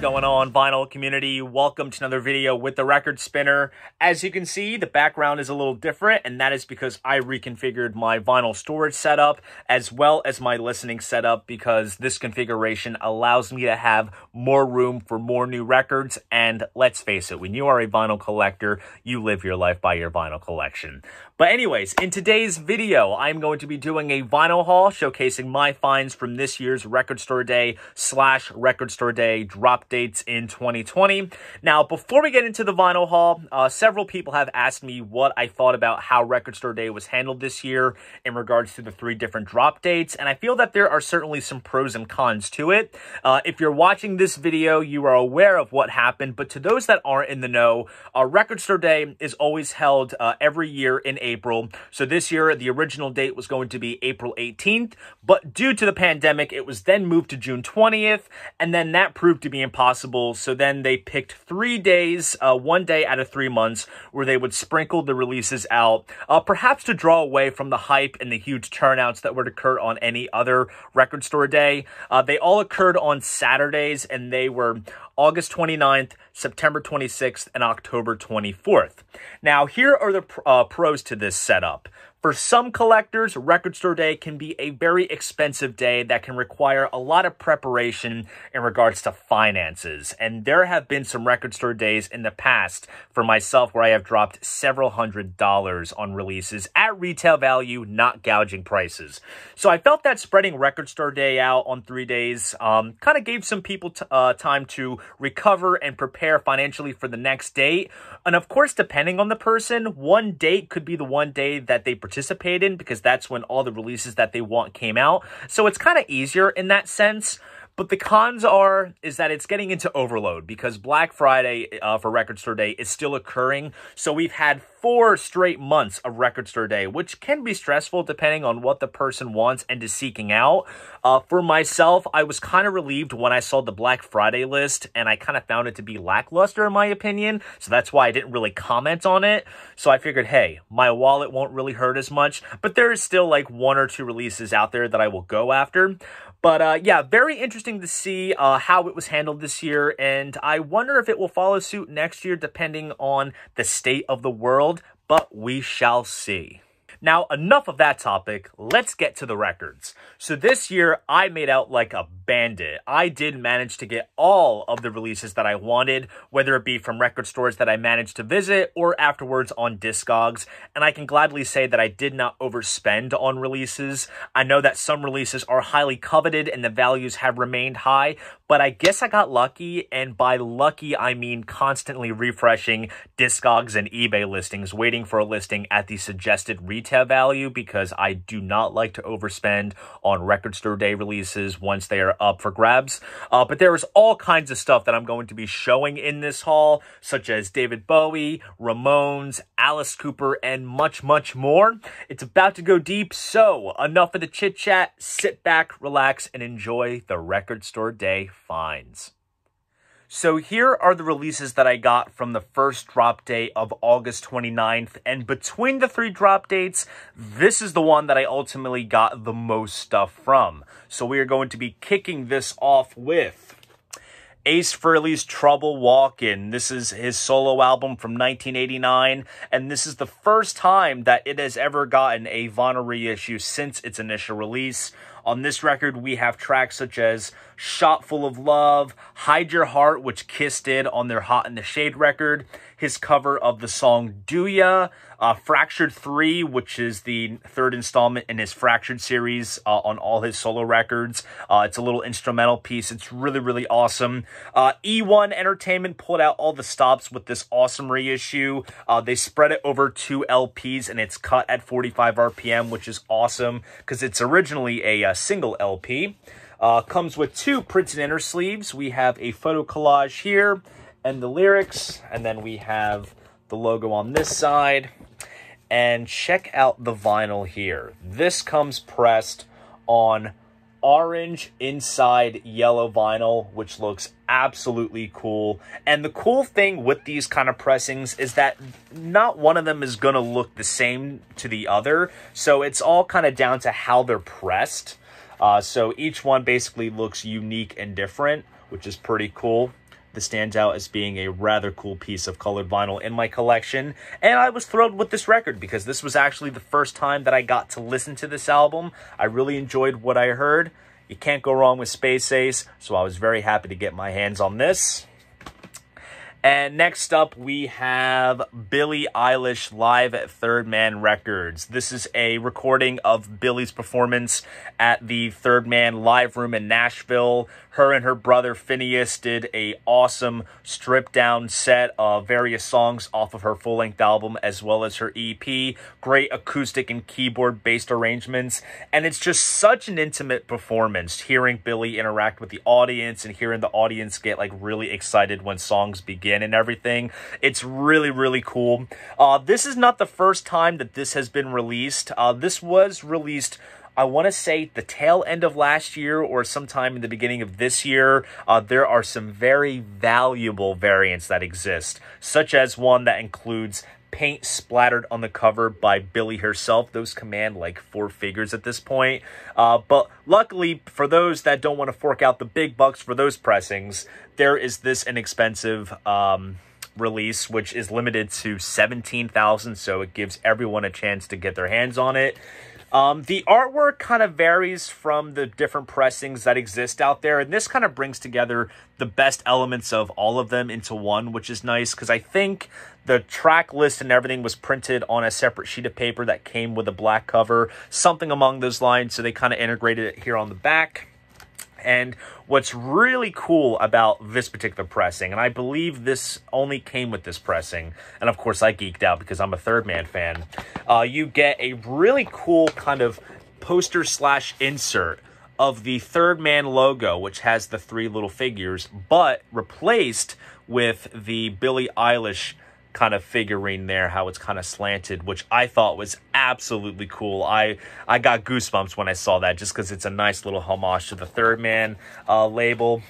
going on, vinyl community? Welcome to another video with the record spinner. As you can see, the background is a little different, and that is because I reconfigured my vinyl storage setup as well as my listening setup, because this configuration allows me to have more room for more new records. And let's face it, when you are a vinyl collector, you live your life by your vinyl collection. But anyways, in today's video, I'm going to be doing a vinyl haul showcasing my finds from this year's Record Store Day / Record Store Day drop dates in 2020. Now, before we get into the vinyl haul, several people have asked me what I thought about how Record Store Day was handled this year in regards to the 3 different drop dates, and I feel that there are certainly some pros and cons to it. If you're watching this video, you are aware of what happened, but to those that aren't in the know, Record Store Day is always held every year in April. So this year, the original date was going to be April 18th, but due to the pandemic, it was then moved to June 20th, and then that proved to be impossible. So then they picked 3 days, 1 day out of 3 months, where they would sprinkle the releases out, perhaps to draw away from the hype and the huge turnouts that would occur on any other Record Store Day. They all occurred on Saturdays, and they were August 29th, September 26th, and October 24th. Now, here are the pros to this setup. For some collectors, Record Store Day can be a very expensive day that can require a lot of preparation in regards to finances. And there have been some Record Store Days in the past for myself where I have dropped several $100s on releases at retail value, not gouging prices. So I felt that spreading Record Store Day out on 3 days kind of gave some people time to recover and prepare financially for the next date. And of course, depending on the person, one date could be the one day that they participate in, because that's when all the releases that they want came out. So it's kind of easier in that sense. But the cons is that it's getting into overload, because Black Friday for Record Store Day is still occurring. So we've had 4 straight months of Record Store Day, which can be stressful depending on what the person wants and is seeking out. For myself, I was kind of relieved when I saw the Black Friday list, and I kind of found it to be lackluster in my opinion. So that's why I didn't really comment on it. So I figured, hey, my wallet won't really hurt as much, but there is still like 1 or 2 releases out there that I will go after. But yeah, very interesting to see how it was handled this year, and I wonder if it will follow suit next year depending on the state of the world, but we shall see. Now, enough of that topic, let's get to the records. So this year, I made out like a bandit. I did manage to get all of the releases that I wanted, whether it be from record stores that I managed to visit or afterwards on Discogs, and I can gladly say that I did not overspend on releases. I know that some releases are highly coveted and the values have remained high, but I guess I got lucky, and by lucky, I mean constantly refreshing Discogs and eBay listings, waiting for a listing at the suggested retail value, because I do not like to overspend on Record Store Day releases once they are up for grabs. But there is all kinds of stuff that I'm going to be showing in this haul, such as David Bowie, Ramones, Alice Cooper, and much, much more. It's about to go deep, so enough of the chit-chat. Sit back, relax, and enjoy the Record Store Day finds. So here are the releases that I got from the first drop date of August 29th, and between the 3 drop dates, this is the one that I ultimately got the most stuff from. So we are going to be kicking this off with Ace Frehley's Trouble Walkin'. This is his solo album from 1989, and this is the first time that it has ever gotten a vinyl reissue since its initial release. On this record, we have tracks such as Shot Full of Love, Hide Your Heart, which Kiss did on their Hot in the Shade record, his cover of the song Do Ya, Fractured 3, which is the 3rd installment in his Fractured series on all his solo records. It's a little instrumental piece. It's really, really awesome. E1 Entertainment pulled out all the stops with this awesome reissue. They spread it over 2 LPs, and it's cut at 45 RPM, which is awesome because it's originally a single LP. Comes with 2 printed inner sleeves. We have a photo collage here and the lyrics, and then we have the logo on this side. And check out the vinyl here. This comes pressed on orange inside yellow vinyl, which looks absolutely cool. And the cool thing with these kind of pressings is that not one of them is going to look the same to the other. So it's all kind of down to how they're pressed. So each one basically looks unique and different, which is pretty cool. This stands out as being a rather cool piece of colored vinyl in my collection, and I was thrilled with this record because this was actually the first time that I got to listen to this album. I really enjoyed what I heard. You can't go wrong with Space Ace, so I was very happy to get my hands on this. And next up, we have Billie Eilish live at Third Man Records. This is a recording of Billie's performance at the Third Man Live Room in Nashville. Her and her brother Phineas did a awesome stripped-down set of various songs off of her full-length album as well as her EP. Great acoustic and keyboard-based arrangements. And it's just such an intimate performance, hearing Billie interact with the audience and hearing the audience get like really excited when songs begin and everything. It's really, really cool. This is not the first time that this has been released. This was released, I want to say, the tail end of last year or sometime in the beginning of this year. There are some very valuable variants that exist, such as one that includes paint splattered on the cover by Billie herself. Those command like 4 figures at this point. But luckily, for those that don't want to fork out the big bucks for those pressings, there is this inexpensive release, which is limited to 17,000, so it gives everyone a chance to get their hands on it. The artwork kind of varies from the different pressings that exist out there, and this kind of brings together the best elements of all of them into one, which is nice, because I think the track list and everything was printed on a separate sheet of paper that came with a black cover, something along those lines, so they kind of integrated it here on the back. And what's really cool about this particular pressing, and I believe this only came with this pressing, and of course I geeked out because I'm a Third Man fan, you get a really cool kind of poster slash insert of the Third Man logo, which has the 3 little figures, but replaced with the Billie Eilish kind of figurine there, how it's kind of slanted, which I thought was absolutely cool. I got goosebumps when I saw that, just because it's a nice little homage to the Third Man label.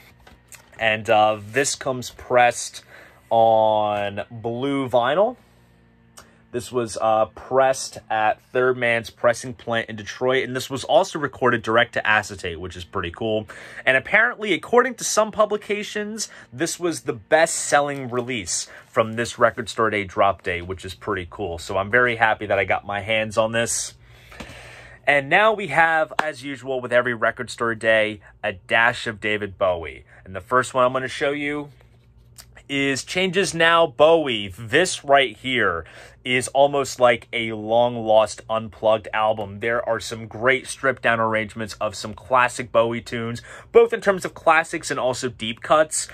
And this comes pressed on blue vinyl. This was pressed at Third Man's pressing plant in Detroit, and this was also recorded direct to acetate, which is pretty cool. And apparently, according to some publications, this was the best-selling release from this Record Store Day drop day, which is pretty cool. So I'm very happy that I got my hands on this. And now we have, as usual with every Record Store Day, a dash of David Bowie. And the first one I'm going to show you is Changes Now Bowie. This right here is almost like a long-lost unplugged album. There are some great stripped-down arrangements of some classic Bowie tunes, both in terms of classics and also deep cuts.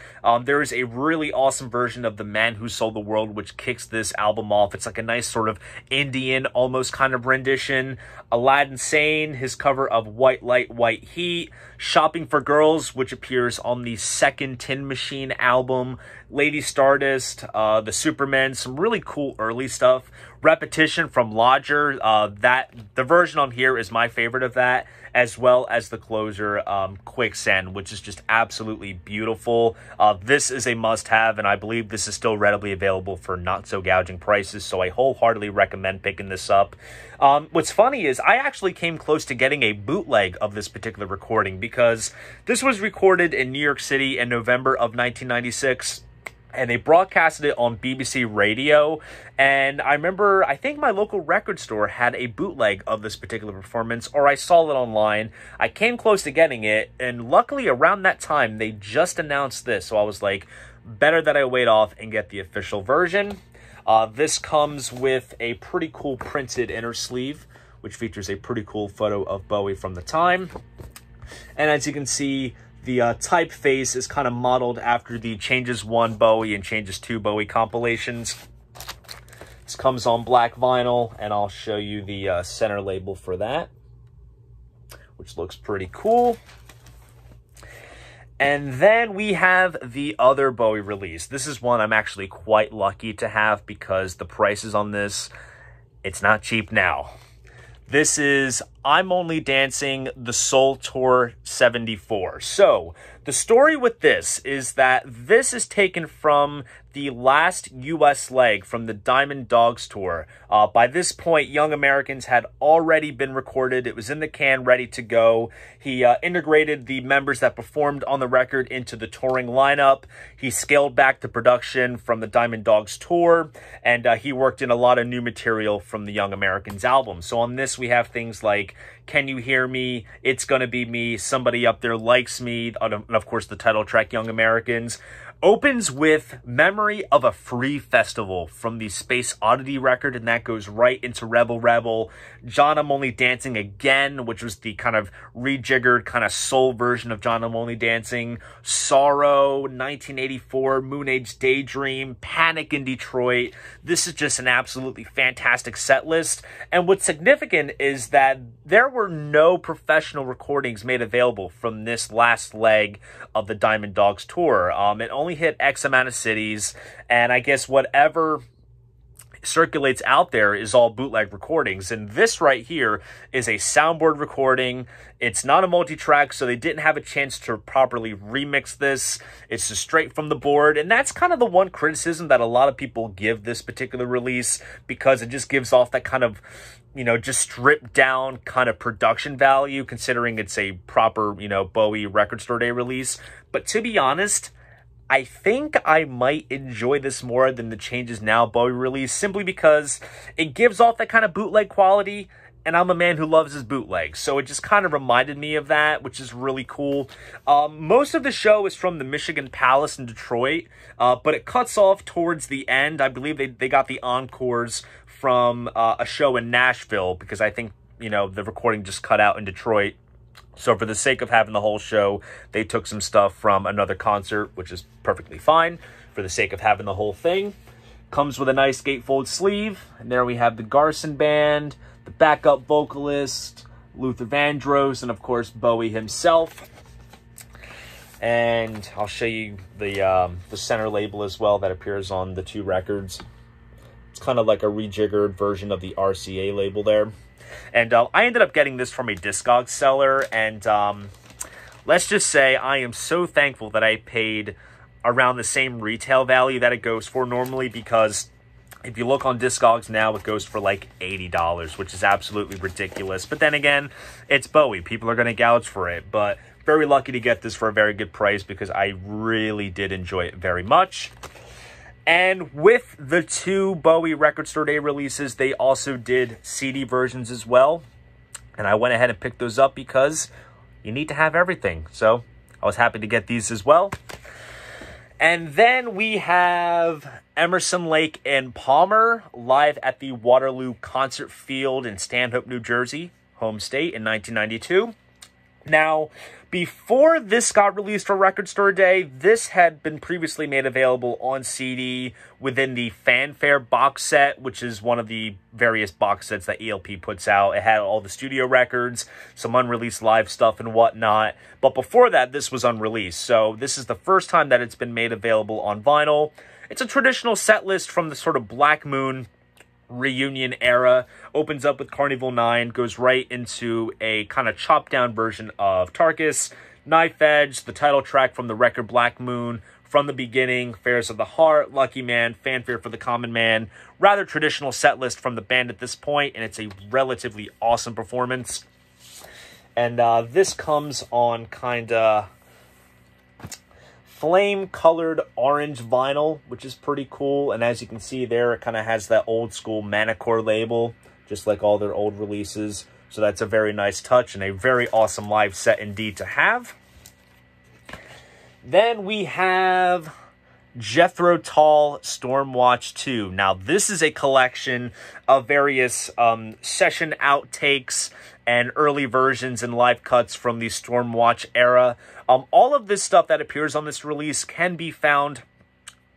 There is a really awesome version of The Man Who Sold the World, which kicks this album off. It's like a nice sort of Indian, almost kind of rendition. Aladdin Sane, his cover of White Light, White Heat. Shopping for Girls, which appears on the second Tin Machine album. Lady Stardust, the Supermen, some really cool early stuff. Repetition from Lodger, the version on here is my favorite of that, as well as the closer, Quicksand, which is just absolutely beautiful. This is a must-have, and I believe this is still readily available for not-so-gouging prices, so I wholeheartedly recommend picking this up. What's funny is I actually came close to getting a bootleg of this particular recording, because this was recorded in New York City in November of 1996, and they broadcasted it on BBC Radio. And I remember, I think my local record store had a bootleg of this particular performance, or I saw it online. I came close to getting it, and luckily around that time, they just announced this. So I was like, better that I wait off and get the official version. This comes with a pretty cool printed inner sleeve, which features a pretty cool photo of Bowie from the time. And as you can see, the typeface is kind of modeled after the Changes 1 Bowie and Changes 2 Bowie compilations. This comes on black vinyl, and I'll show you the center label for that, which looks pretty cool. And then we have the other Bowie release. This is one I'm actually quite lucky to have because the prices on this, it's not cheap now. This is I'm Only Dancing, the Soul Tour 74. So, the story with this is that this is taken from the last U.S. leg from the Diamond Dogs tour. By this point, Young Americans had already been recorded. It was in the can, ready to go. He integrated the members that performed on the record into the touring lineup. He scaled back the production from the Diamond Dogs tour, and he worked in a lot of new material from the Young Americans album. So on this, we have things like Can You Hear Me, It's Gonna Be Me, Somebody Up There Likes Me, and of course the title track, Young Americans. Opens with Memory of a Free Festival from the Space Oddity record, and that goes right into Rebel Rebel. John, I'm Only Dancing Again, which was the kind of rejiggered, kind of soul version of John, I'm Only Dancing. Sorrow, 1984, Moon Age Daydream, Panic in Detroit. This is just an absolutely fantastic set list. And what's significant is that there were no professional recordings made available from this last leg of the Diamond Dogs tour. It only hit X amount of cities, and I guess whatever circulates out there is all bootleg recordings. And this right here is a soundboard recording. It's not a multi-track, so they didn't have a chance to properly remix this. It's just straight from the board, and that's kind of the one criticism that a lot of people give this particular release, because it just gives off that kind of, you know, just stripped down kind of production value, considering it's a proper, you know, Bowie Record Store Day release. But to be honest, I think I might enjoy this more than the Changes Now Bowie release, simply because it gives off that kind of bootleg quality, and I'm a man who loves his bootlegs, so it just kind of reminded me of that, which is really cool. Most of the show is from the Michigan Palace in Detroit, but it cuts off towards the end. I believe they got the encores from a show in Nashville, because I think, you know, the recording just cut out in Detroit. So for the sake of having the whole show, they took some stuff from another concert, which is perfectly fine for the sake of having the whole thing. Comes with a nice gatefold sleeve. And there we have the Garson Band, the backup vocalist, Luther Vandross, and of course Bowie himself. And I'll show you the center label as well that appears on the two records. It's kind of like a rejiggered version of the RCA label there. And I ended up getting this from a Discogs seller, and let's just say I am so thankful that I paid around the same retail value that it goes for normally, because if you look on Discogs now, it goes for like $80, which is absolutely ridiculous. But then again, it's Bowie. People are going to gouge for it, but very lucky to get this for a very good price, because I really did enjoy it very much. And with the two Bowie Record Store Day releases, they also did CD versions as well. And I went ahead and picked those up because you need to have everything. So I was happy to get these as well. And then we have Emerson, Lake and Palmer live at the Waterloo Concert Field in Stanhope, New Jersey, home state, in 1992. Now, before this got released for Record Store Day, this had been previously made available on CD within the Fanfare box set, which is one of the various box sets that ELP puts out. It had all the studio records, some unreleased live stuff and whatnot. But before that, this was unreleased. So this is the first time that it's been made available on vinyl. It's a traditional set list from the sort of Black Moon reunion era. Opens up with Carnival 9, goes right into a kind of chopped down version of Tarkus, Knife Edge, the title track from the record Black Moon, From the Beginning, Affairs of the Heart, Lucky Man, Fanfare for the Common Man. Rather traditional set list from the band at this point, and it's a relatively awesome performance. And this comes on kind of flame-colored orange vinyl, which is pretty cool. And as you can see there, it kind of has that old-school Manicore label, just like all their old releases. So that's a very nice touch and a very awesome live set indeed to have. Then we have Jethro Tull Stormwatch 2. Now, this is a collection of various session outtakes and early versions and live cuts from the Stormwatch era. All of this stuff that appears on this release can be found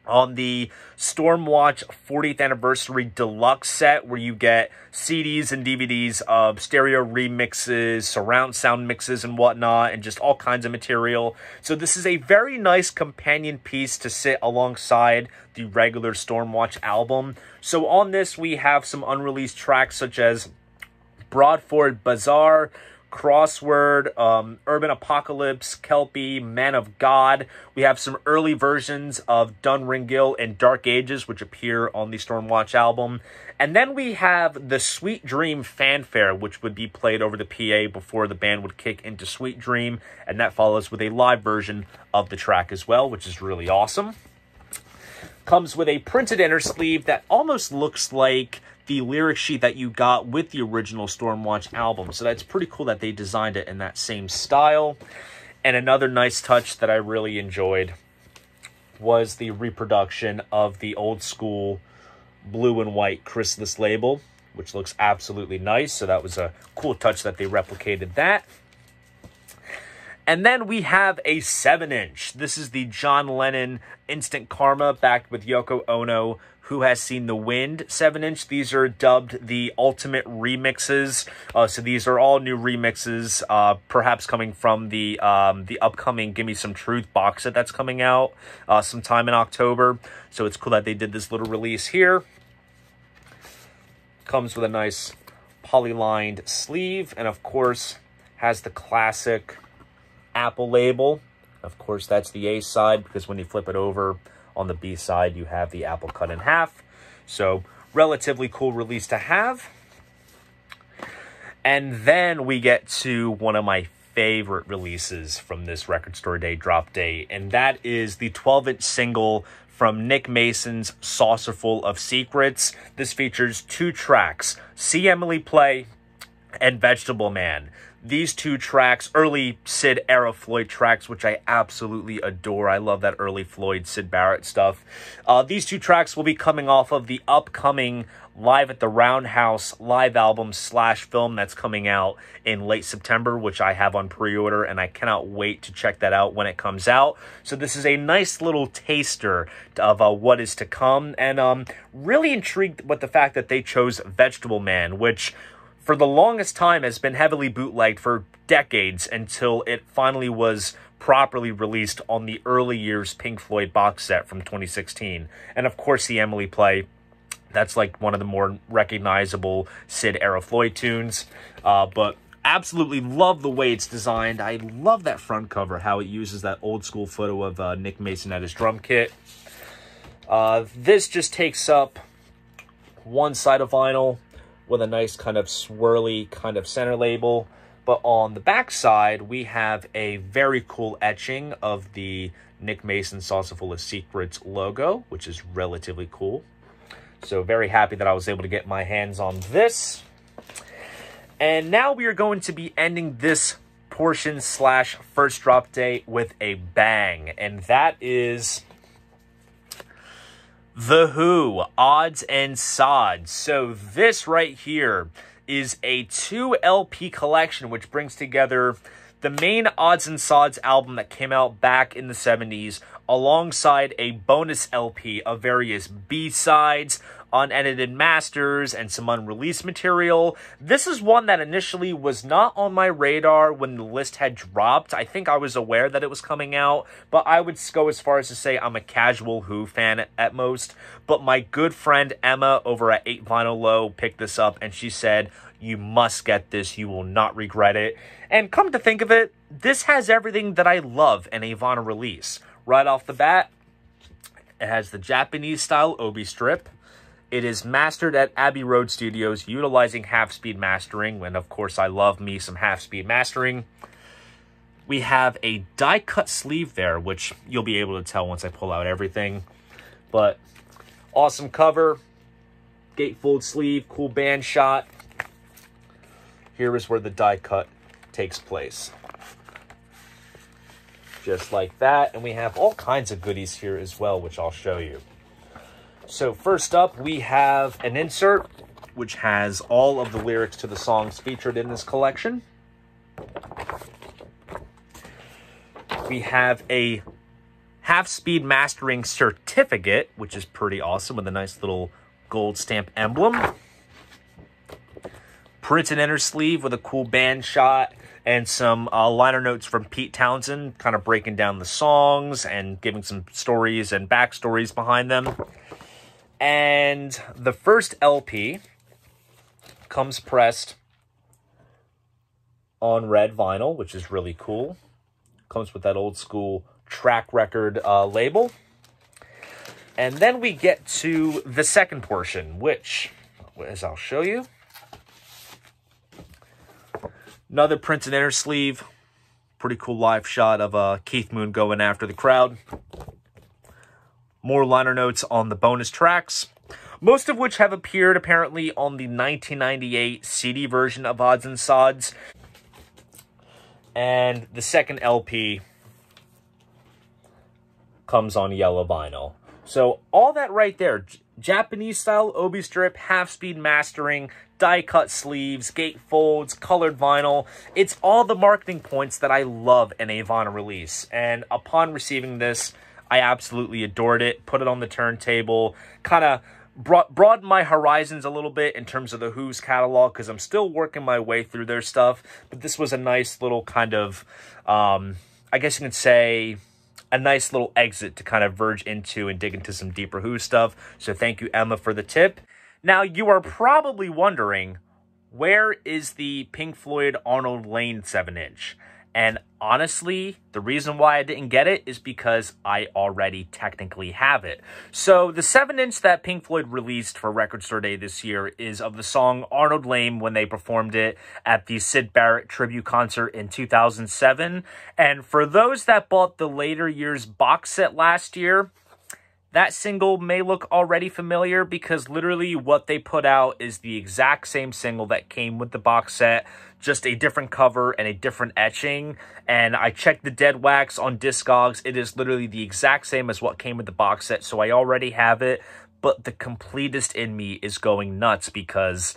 on the Stormwatch 40th Anniversary Deluxe set, where you get CDs and DVDs of stereo remixes, surround sound mixes and whatnot, and just all kinds of material. So this is a very nice companion piece to sit alongside the regular Stormwatch album. So on this, we have some unreleased tracks such as Broadford Bazaar, Crossword, Urban Apocalypse, Kelpie, Man of God. We have some early versions of Dun Ringill and Dark Ages, which appear on the Stormwatch album. And then we have the Sweet Dream fanfare, which would be played over the PA before the band would kick into Sweet Dream. And that follows with a live version of the track as well, which is really awesome. Comes with a printed inner sleeve that almost looks like the lyric sheet that you got with the original Stormwatch album. So that's pretty cool that they designed it in that same style. And another nice touch that I really enjoyed was the reproduction of the old school blue and white chrysalis label, which looks absolutely nice. So that was a cool touch that they replicated that. And then we have a 7-inch. This is the John Lennon Instant Karma, backed with Yoko Ono, Who Has Seen the Wind 7-inch. These are dubbed the Ultimate Remixes. So these are all new remixes, perhaps coming from the upcoming Gimme Some Truth box set that's coming out sometime in October. So it's cool that they did this little release here. Comes with a nice poly-lined sleeve, and of course has the classic Apple label. Of course, that's the A side, because when you flip it over on the B side, you have the apple cut in half. So relatively cool release to have. And then we get to one of my favorite releases from this Record Store Day drop day, and that is the 12-inch single from Nick Mason's Saucerful of Secrets. This features 2 tracks, See Emily Play and Vegetable Man. These 2 tracks, early Sid era Floyd tracks, which I absolutely adore. I love that early Floyd, Sid Barrett stuff. These 2 tracks will be coming off of the upcoming Live at the Roundhouse live album / film that's coming out in late September, which I have on pre-order, and I cannot wait to check that out when it comes out. So this is a nice little taster of what is to come, and really intrigued with the fact that they chose Vegetable Man, which for the longest time has been heavily bootlegged for decades until it finally was properly released on the early years Pink Floyd box set from 2016. And of course, the Emily Play, that's like one of the more recognizable Sid era Floyd tunes. But absolutely love the way it's designed. I love that front cover, how it uses that old school photo of Nick Mason at his drum kit. This just takes up one side of vinyl with a nice kind of swirly kind of center label. But on the back side, we have a very cool etching of the Nick Mason Saucerful of Secrets logo, which is relatively cool. So very happy that I was able to get my hands on this. And now we are going to be ending this portion / first drop day with a bang. And that is The Who, Odds and Sods. So this right here is a 2 LP collection, which brings together the main Odds and Sods album that came out back in the 70s, alongside a bonus LP of various B-sides, unedited masters, and some unreleased material. This is one that initially was not on my radar when the list had dropped. I think I was aware that it was coming out, but I would go as far as to say I'm a casual Who fan at most. But my good friend Emma over at 8 Vinyl Low picked this up, and she said, "You must get this. You will not regret it." And come to think of it, this has everything that I love in a vinyl release. Right off the bat, it has the Japanese-style Obi strip. It is mastered at Abbey Road Studios, utilizing half-speed mastering, and of course I love me some half-speed mastering. We have a die-cut sleeve there, which you'll be able to tell once I pull out everything. But awesome cover, gatefold sleeve, cool band shot. Here is where the die-cut takes place. Just like that, and we have all kinds of goodies here as well, which I'll show you. So first up, we have an insert, which has all of the lyrics to the songs featured in this collection. We have a half-speed mastering certificate, which is pretty awesome, with a nice little gold stamp emblem. Printed inner sleeve with a cool band shot, and some liner notes from Pete Townsend, kind of breaking down the songs and giving some stories and backstories behind them. And the first LP comes pressed on red vinyl, which is really cool. Comes with that old school track record label. And then we get to the second portion, which, as I'll show you, another printed inner sleeve. Pretty cool live shot of Keith Moon going after the crowd. More liner notes on the bonus tracks, most of which have appeared apparently on the 1998 CD version of Odds and Sods. And the second LP comes on yellow vinyl. So all that right there, Japanese style obi strip, half-speed mastering, die-cut sleeves, gate folds, colored vinyl. It's all the marketing points that I love in a vinyl release. And upon receiving this, I absolutely adored it. Put it on the turntable, kind of broadened my horizons a little bit in terms of the Who's catalog, because I'm still working my way through their stuff. But this was a nice little kind of, I guess you could say, a nice little exit to kind of verge into and dig into some deeper Who stuff. So thank you, Emma, for the tip. Now, you are probably wondering, where is the Pink Floyd Arnold Lane 7-inch? And honestly, the reason why I didn't get it is because I already technically have it. So the 7-inch that Pink Floyd released for Record Store Day this year is of the song Arnold Lane when they performed it at the Syd Barrett tribute concert in 2007. And for those that bought the later years box set last year, that single may look already familiar because literally what they put out is the exact same single that came with the box set, just a different cover and a different etching. And I checked the dead wax on Discogs. It is literally the exact same as what came with the box set, so I already have it. But the completist in me is going nuts because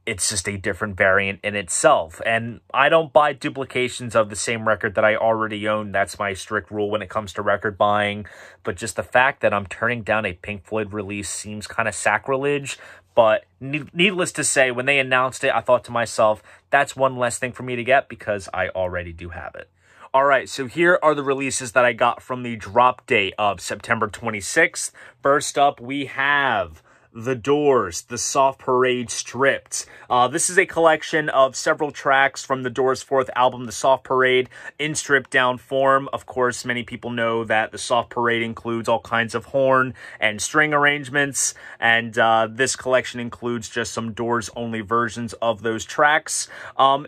it's just a different variant in itself. And I don't buy duplications of the same record that I already own. That's my strict rule when it comes to record buying. But just the fact that I'm turning down a Pink Floyd release seems kind of sacrilege. But needless to say, when they announced it, I thought to myself, that's one less thing for me to get because I already do have it. All right, so here are the releases that I got from the drop date of September 26th. First up, we have The Doors, The Soft Parade Stripped. This is a collection of several tracks from The Doors' fourth album, The Soft Parade, in stripped down form. Of course, many people know that The Soft Parade includes all kinds of horn and string arrangements, and this collection includes just some Doors-only versions of those tracks.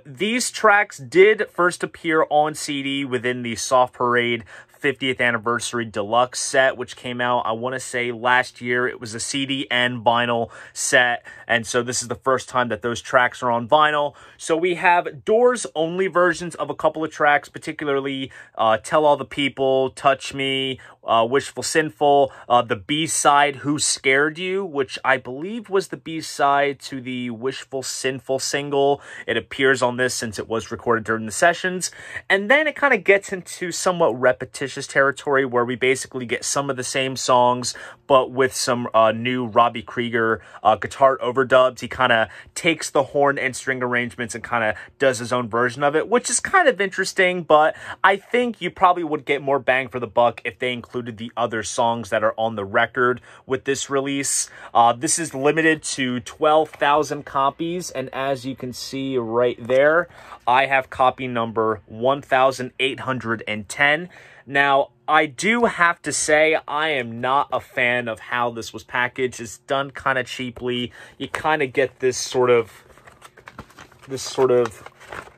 These tracks did first appear on CD within the Soft Parade 50th Anniversary Deluxe set, which came out, I want to say, last year. It was a CD and vinyl set, and so this is the first time that those tracks are on vinyl. So we have Doors-only versions of a couple of tracks, particularly Tell All the People, Touch Me, Wishful Sinful, the B-side, Who Scared You, which I believe was the B-side to the Wishful Sinful single. It appears on this since it was recorded during the sessions. And then it kind of gets into somewhat repetitious territory where we basically get some of the same songs, but with some new Robbie Krieger guitar overdubs. He kind of takes the horn and string arrangements and kind of does his own version of it, which is kind of interesting, but I think you probably would get more bang for the buck if they included the other songs that are on the record with this release. This is limited to 12,000 copies, and as you can see right there, I have copy number 1,810. Now, I do have to say I am not a fan of how this was packaged. It's done kind of cheaply. You kind of get this sort of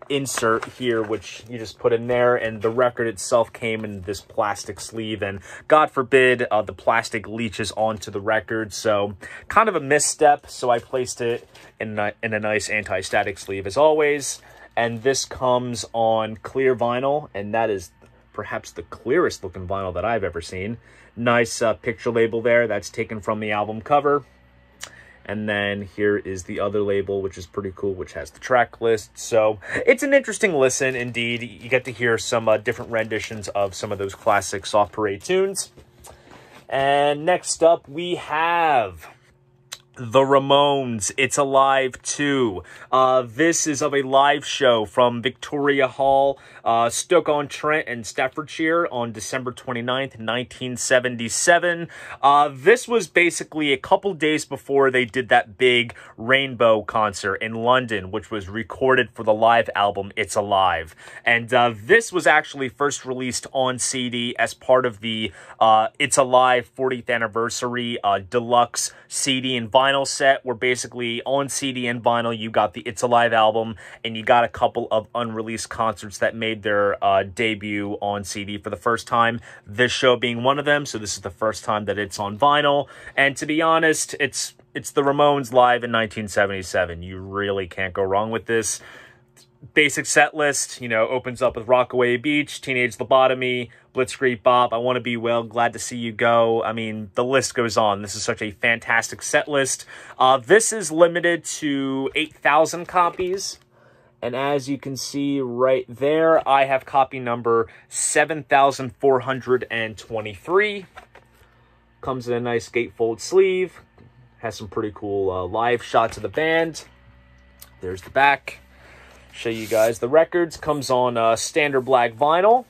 insert here, which you just put in there, and the record itself came in this plastic sleeve, and God forbid the plastic leaches onto the record, so kind of a misstep. So I placed it in a nice anti-static sleeve as always, and this comes on clear vinyl, and that is perhaps the clearest looking vinyl that I've ever seen. Nice picture label there, that's taken from the album cover. And then here is the other label, which is pretty cool, which has the track list. So it's an interesting listen indeed. You get to hear some different renditions of some of those classic Soft Parade tunes. And next up we have The Ramones, It's Alive 2. This is of a live show from Victoria Hall, Stoke-on-Trent in Staffordshire on December 29th, 1977. This was basically a couple days before they did that big Rainbow concert in London, which was recorded for the live album It's Alive. And this was actually first released on CD as part of the It's Alive 40th Anniversary Deluxe CD and vinyl set, where basically on CD and vinyl you got the It's Alive album and you got a couple of unreleased concerts that made their debut on CD for the first time, this show being one of them. So this is the first time that it's on vinyl, and to be honest, it's the Ramones live in 1977. You really can't go wrong with this. Basic set list, you know, opens up with Rockaway Beach, Teenage Lobotomy, Blitzkrieg Bop, I Want to Be Well, Glad to See You Go. I mean, the list goes on. This is such a fantastic set list. This is limited to 8,000 copies. And as you can see right there, I have copy number 7,423. Comes in a nice gatefold sleeve. Has some pretty cool live shots of the band. There's the back. Show you guys the records. Comes on standard black vinyl.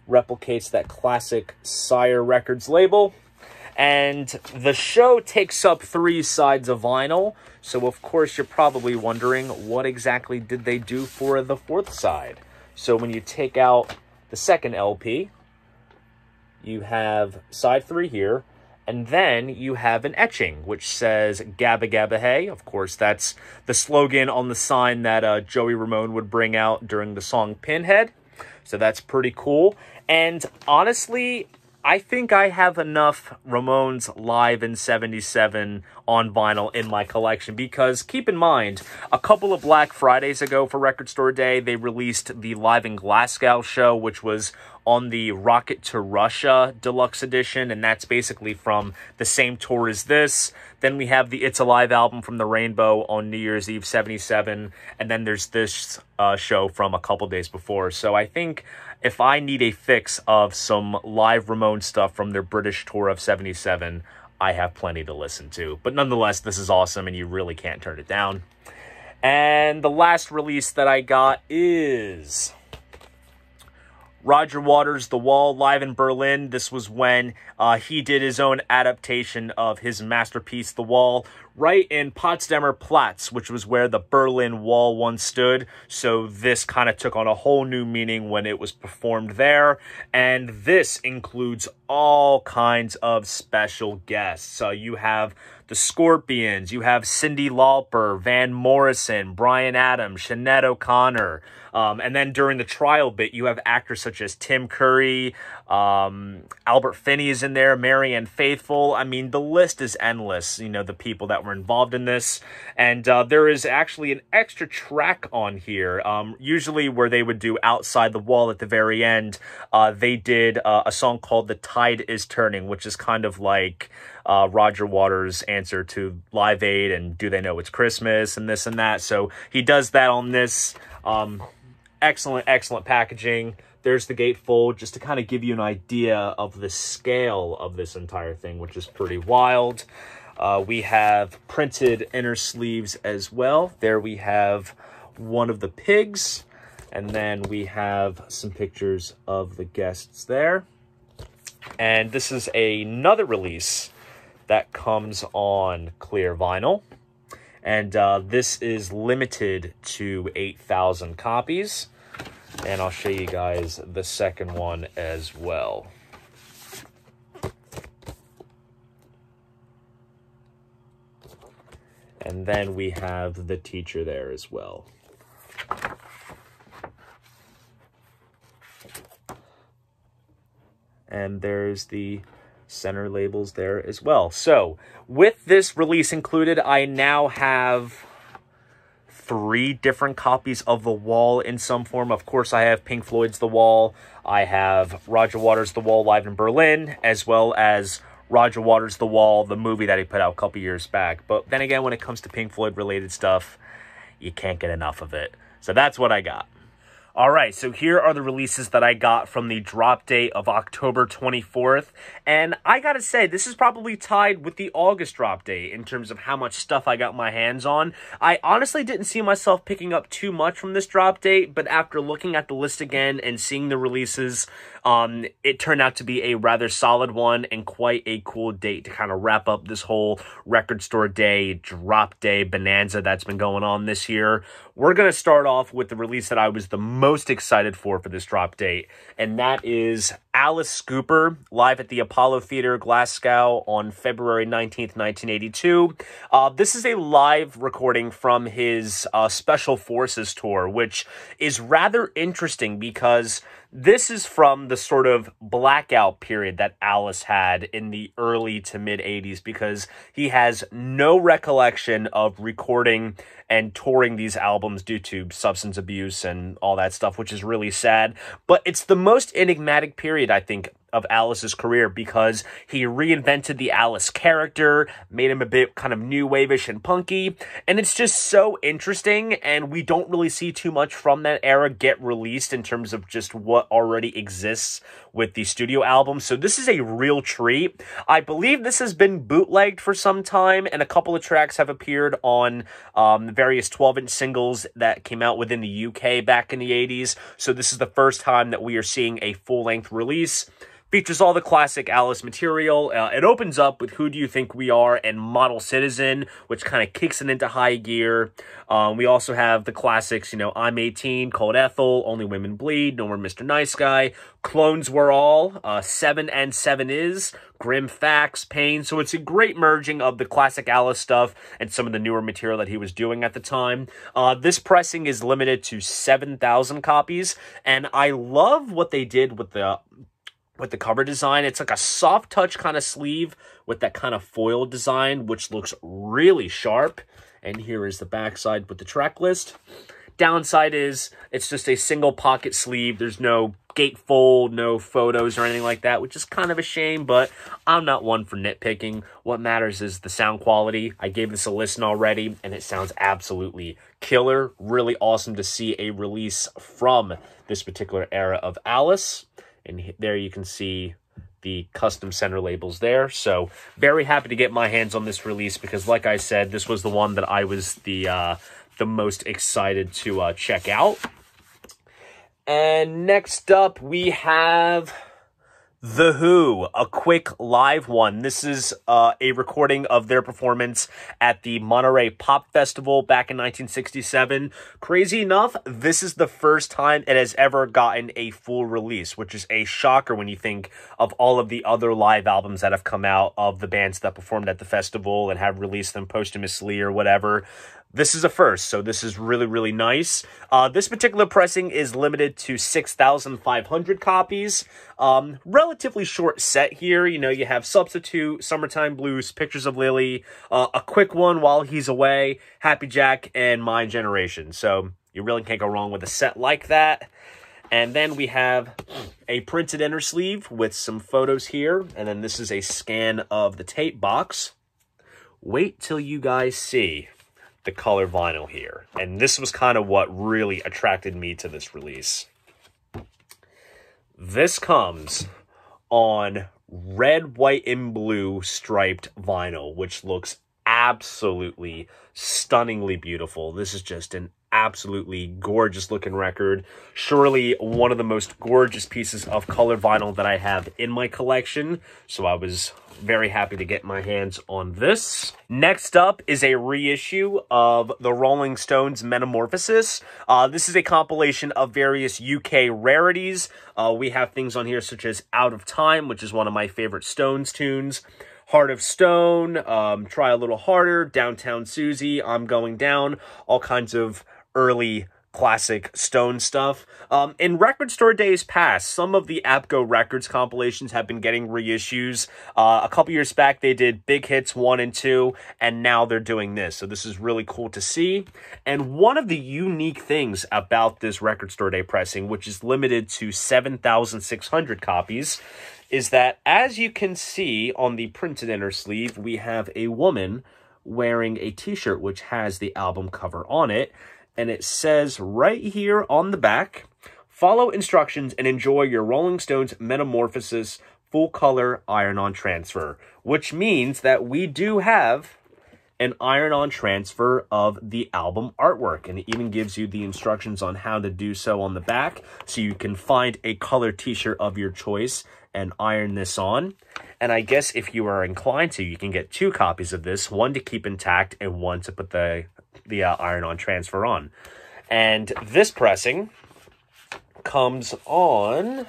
Replicates that classic Sire Records label. And the show takes up 3 sides of vinyl. So of course you're probably wondering, what exactly did they do for the 4th side? So when you take out the second LP, you have side 3 here. And then you have an etching, which says Gabba Gabba Hey. Of course, that's the slogan on the sign that Joey Ramone would bring out during the song Pinhead. So that's pretty cool. And honestly, I think I have enough Ramones live in 77 on vinyl in my collection, because keep in mind, a couple of Black Fridays ago for Record Store Day, they released the Live in Glasgow show, which was on the Rocket to Russia Deluxe Edition, and that's basically from the same tour as this. Then we have the It's Alive album from the Rainbow on New Year's Eve 77, and then there's this show from a couple days before. So I think if I need a fix of some live Ramones stuff from their British tour of 77, I have plenty to listen to. But nonetheless, this is awesome, and you really can't turn it down. And the last release that I got is Roger Waters' The Wall live in Berlin. This was when he did his own adaptation of his masterpiece, The Wall, right in Potsdamer Platz, which was where the Berlin Wall once stood. So this kind of took on a whole new meaning when it was performed there. And this includes all kinds of special guests. So you have the Scorpions, you have Cyndi Lauper, Van Morrison, Bryan Adams, Sinead O'Connor. And then during the trial bit, you have actors such as Tim Curry, Albert Finney is in there, Marianne Faithfull. I mean, the list is endless, you know, the people that were involved in this. And there is actually an extra track on here. Usually where they would do Outside the Wall at the very end, they did a song called The Tide is Turning, which is kind of like Roger Waters' answer to Live Aid and Do They Know It's Christmas and this and that. So he does that on this. Excellent packaging. There's the gatefold, just to kind of give you an idea of the scale of this entire thing, which is pretty wild. We have printed inner sleeves as well. There we have one of the pigs, and then we have some pictures of the guests there. And this is another release that comes on clear vinyl. And this is limited to 8,000 copies. And I'll show you guys the second one as well. And then we have the teacher there as well. And there's the center labels there as well. So with this release included, I now have 3 different copies of The Wall in some form. Of course, I have Pink Floyd's The Wall. I have Roger Waters' The Wall live in Berlin, as well as Roger Waters' The Wall, the movie that he put out a couple years back. But then again, when it comes to Pink Floyd related stuff, you can't get enough of it. So that's what I got. All right, so here are the releases that I got from the drop date of October 24th, and I gotta say, this is probably tied with the August drop date in terms of how much stuff I got my hands on. I honestly didn't see myself picking up too much from this drop date, but after looking at the list again and seeing the releases, it turned out to be a rather solid one and quite a cool date to kind of wrap up this whole record store day, drop day bonanza that's been going on this year. We're going to start off with the release that I was the most excited for this drop date, and that is Alice Cooper, live at the Apollo Theater, Glasgow on February 19th, 1982. This is a live recording from his Special Forces tour, which is rather interesting because this is from the sort of blackout period that Alice had in the early to mid-80s, because he has no recollection of recording and touring these albums due to substance abuse and all that stuff, which is really sad. But it's the most enigmatic period, I think, of Alice's career, because he reinvented the Alice character, made him a bit kind of new wave-ish and punky, and it's just so interesting, and we don't really see too much from that era get released in terms of just what already exists with the studio album. So this is a real treat. I believe this has been bootlegged for some time, and a couple of tracks have appeared on various 12-inch singles that came out within the UK back in the 80s. So this is the first time that we are seeing a full-length release. Features all the classic Alice material. It opens up with Who Do You Think We Are and Model Citizen, which kind of kicks it into high gear. We also have the classics, you know, I'm 18, Cold Ethel, Only Women Bleed, No More Mr. Nice Guy, Clones Were All, 7 and 7 Is, Grim Facts, Pain. So it's a great merging of the classic Alice stuff and some of the newer material that he was doing at the time. This pressing is limited to 7,000 copies, and I love what they did with the cover design. It's like a soft touch kind of sleeve with that kind of foil design, which looks really sharp. And here is the backside with the track list. Downside is it's just a single pocket sleeve. There's no gatefold, no photos or anything like that, which is kind of a shame, but I'm not one for nitpicking. What matters is the sound quality. I gave this a listen already, and it sounds absolutely killer. Really awesome to see a release from this particular era of Alice. And there you can see the custom center labels there. So very happy to get my hands on this release, because like I said, this was the one that I was the most excited to check out. And next up we have The Who, a quick live one. This is a recording of their performance at the Monterey Pop Festival back in 1967. Crazy enough, this is the first time it has ever gotten a full release, which is a shocker when you think of all of the other live albums that have come out of the bands that performed at the festival and have released them posthumously or whatever. This is a first, so this is really, really nice. This particular pressing is limited to 6,500 copies. Relatively short set here. You know, you have Substitute, Summertime Blues, Pictures of Lily, a quick one, While He's Away, Happy Jack, and My Generation. So you really can't go wrong with a set like that. And then we have a printed inner sleeve with some photos here. And then this is a scan of the tape box. Wait till you guys see the color vinyl here. And this was kind of what really attracted me to this release. This comes on red, white, and blue striped vinyl, which looks absolutely stunningly beautiful. This is just an absolutely gorgeous looking record. Surely one of the most gorgeous pieces of color vinyl that I have in my collection. So I was very happy to get my hands on this. Next up is a reissue of the Rolling Stones' Metamorphosis. This is a compilation of various UK rarities. We have things on here such as Out of Time, which is one of my favorite Stones tunes. Heart of Stone, Try a Little Harder, Downtown Susie, I'm Going Down, all kinds of early classic Stone stuff. In record store days past, some of the APCO Records compilations have been getting reissues. A couple years back, they did Big Hits 1 and 2, and now they're doing this. So this is really cool to see. And one of the unique things about this record store day pressing, which is limited to 7,600 copies, is that, as you can see on the printed inner sleeve, we have a woman wearing a t-shirt which has the album cover on it, and it says right here on the back, Follow instructions and enjoy your Rolling Stones Metamorphosis full-color iron-on transfer, which means that we do have an iron-on transfer of the album artwork, and it even gives you the instructions on how to do so on the back, so you can find a color t-shirt of your choice and iron this on. And I guess if you are inclined to, you can get 2 copies of this, one to keep intact and one to put the iron-on transfer on. And this pressing comes on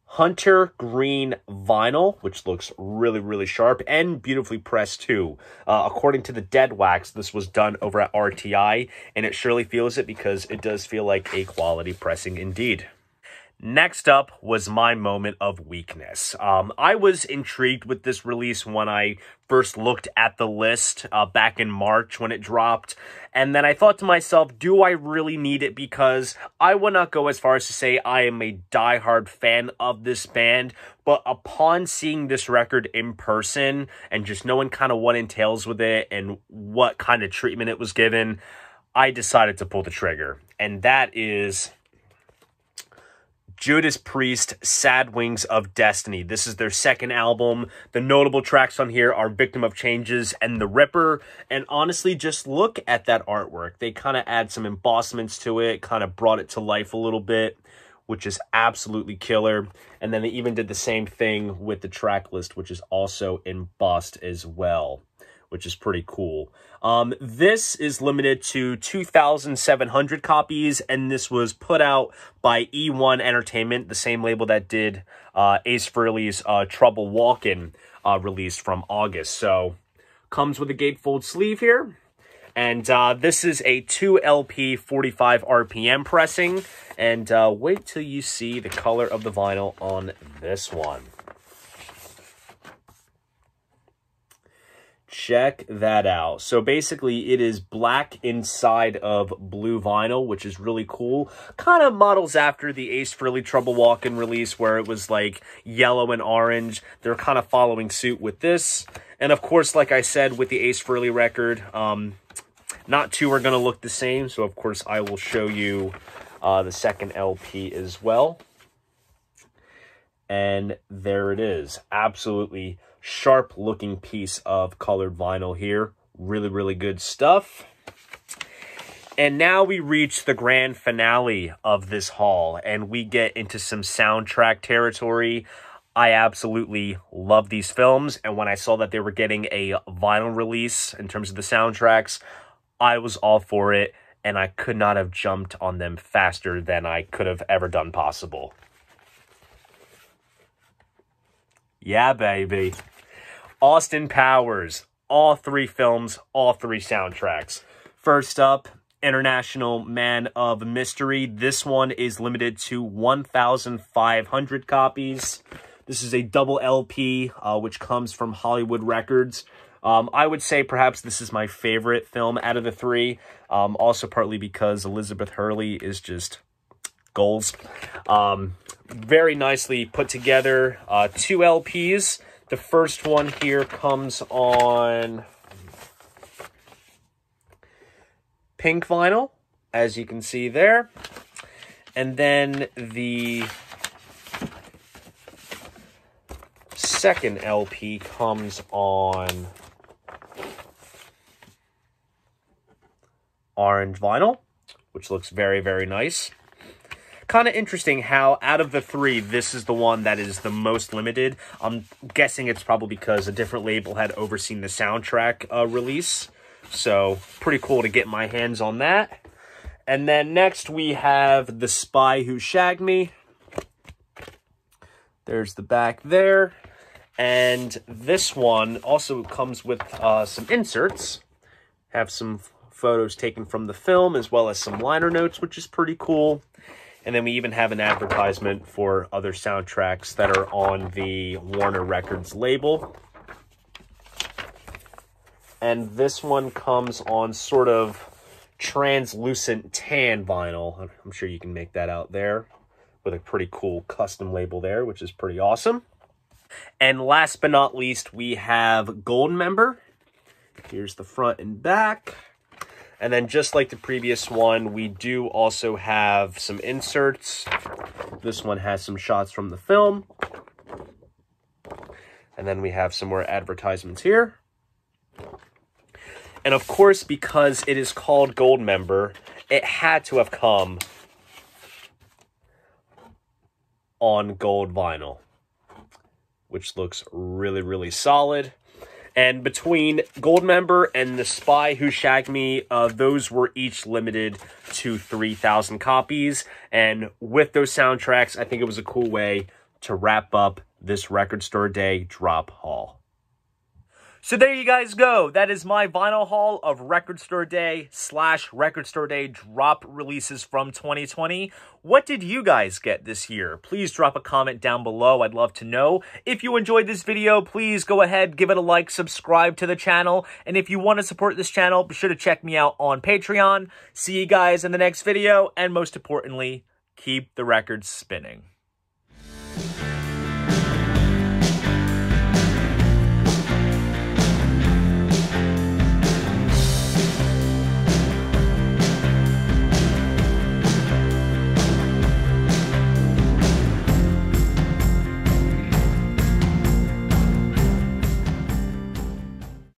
Hunter green vinyl, which looks really, really sharp and beautifully pressed too. According to the dead wax, this was done over at RTI, and it surely feels it because it does feel like a quality pressing indeed. Next up was my moment of weakness. I was intrigued with this release when I first looked at the list back in March when it dropped. And then I thought to myself, do I really need it? Because I would not go as far as to say I am a diehard fan of this band. But upon seeing this record in person and just knowing kind of what entails with it and what kind of treatment it was given, I decided to pull the trigger. And that is Judas Priest, Sad Wings of Destiny. This is their second album. The notable tracks on here are Victim of Changes and The Ripper. And honestly, just look at that artwork. They kind of add some embossments to it, kind of brought it to life a little bit, which is absolutely killer. And then they even did the same thing with the track list, which is also embossed as well, which is pretty cool. This is limited to 2,700 copies, and this was put out by E1 Entertainment, the same label that did Ace Frehley's Trouble Walkin' release from August. So, comes with a gatefold sleeve here. And this is a 2LP 45 RPM pressing. And wait till you see the color of the vinyl on this one. Check that out. So basically it is black inside of blue vinyl, which is really cool. Kind of models after the Ace Frehley Trouble Walkin' release where it was like yellow and orange. They're kind of following suit with this. And of course, like I said, with the Ace Frehley record, not two are going to look the same. So of course I will show you the second LP as well. And there it is. Absolutely sharp looking piece of colored vinyl here. Really, really good stuff. And now we reach the grand finale of this haul, and we get into some soundtrack territory. I absolutely love these films, and when I saw that they were getting a vinyl release in terms of the soundtracks, I was all for it, and I could not have jumped on them faster than I could have ever done possible. Yeah, baby. Austin Powers, all 3 films, all 3 soundtracks. First up, International Man of Mystery. This one is limited to 1,500 copies. This is a double LP, which comes from Hollywood Records. I would say perhaps this is my favorite film out of the 3. Also partly because Elizabeth Hurley is just goals. Very nicely put together. 2 LPs. The first one here comes on pink vinyl, as you can see there. And then the second LP comes on orange vinyl, which looks very, very nice. Kind of interesting how out of the 3, this is the one that is the most limited. I'm guessing it's probably because a different label had overseen the soundtrack release. So pretty cool to get my hands on that. And then next we have The Spy Who Shagged Me. There's the back there. And this one also comes with some inserts. Have some photos taken from the film as well as some liner notes, which is pretty cool. And then we even have an advertisement for other soundtracks that are on the Warner Records label. And this one comes on sort of translucent tan vinyl. I'm sure you can make that out there with a pretty cool custom label there, which is pretty awesome. And last but not least, we have Gold Member. Here's the front and back. And then just like the previous one, we do also have some inserts. This one has some shots from the film. And then we have some more advertisements here. And of course, because it is called Gold Member, it had to have come on gold vinyl, which looks really, really solid. And between Gold Member and The Spy Who Shagged Me, those were each limited to 3,000 copies. And with those soundtracks, I think it was a cool way to wrap up this Record Store Day drop haul. So there you guys go. That is my vinyl haul of Record Store Day / Record Store Day drop releases from 2020. What did you guys get this year? Please drop a comment down below. I'd love to know. If you enjoyed this video, please go ahead, give it a like, subscribe to the channel. And if you want to support this channel, be sure to check me out on Patreon. See you guys in the next video. And most importantly, keep the records spinning.